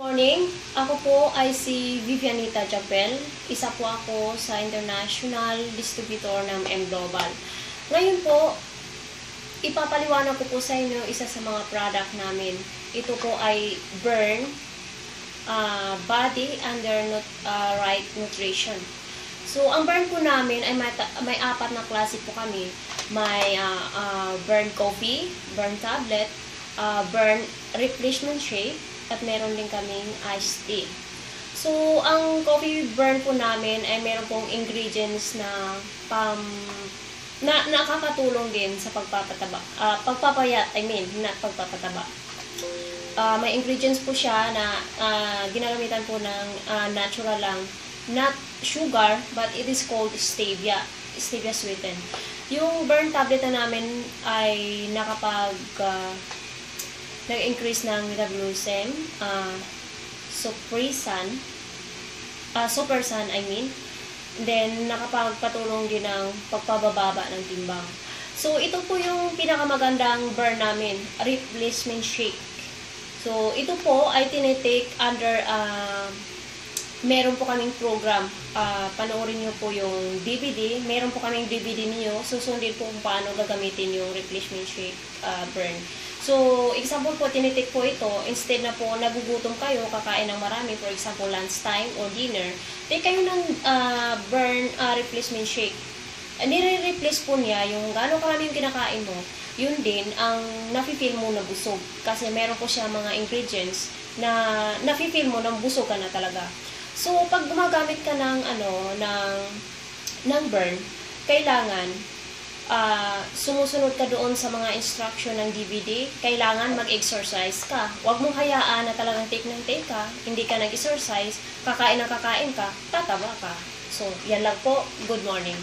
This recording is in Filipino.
Morning, ako po ay si Vivianita Japel. Isa po ako sa international distributor ng M Global. Ngayon po, ipapaliwanag ko po sa inyo isa sa mga product namin. Ito po ay Burn Body Under Right Nutrition. So, ang burn po namin ay may apat na klase po kami. May burn coffee, burn tablet, burn replacement shake, at meron din kaming iced tea. So, ang coffee burn po namin ay meron pong ingredients na nakakatulong din sa pagpapataba. Pagpapataba. May ingredients po siya na ginagamitan po ng natural lang. Not sugar, but it is called stevia. Stevia sweetened. Yung burn tablet na namin ay nag-increase ng metabolism, Supersan, then nakapagpatulong din ng pagpababa ng timbang. So, ito po yung pinakamagandang burn namin, replacement shake. So, ito po ay tinitake under, meron po kaming program. Panoorin nyo po yung DVD. Meron po kaming DVD niyo. Susundin po kung paano gagamitin yung replacement shake burn. So, example po, tinitake po ito, instead na po nagugutom kayo, kakain ng marami, for example, lunch time or dinner, take kayo ng burn replacement shake. Nire-replace po niya yung gano'ng karami yung kinakain mo, yun din ang nafe-feel mo na busog. Kasi meron po siya mga ingredients na nafe-feel mo na busog ka na talaga. So, pag gumagamit ka ng burn, kailangan sumusunod ka doon sa mga instruction ng DVD, kailangan mag-exercise ka. Huwag mong hayaan na talagang take ka, hindi ka nag-exercise, kakain ka, tataba ka. So, yan lang po. Good morning.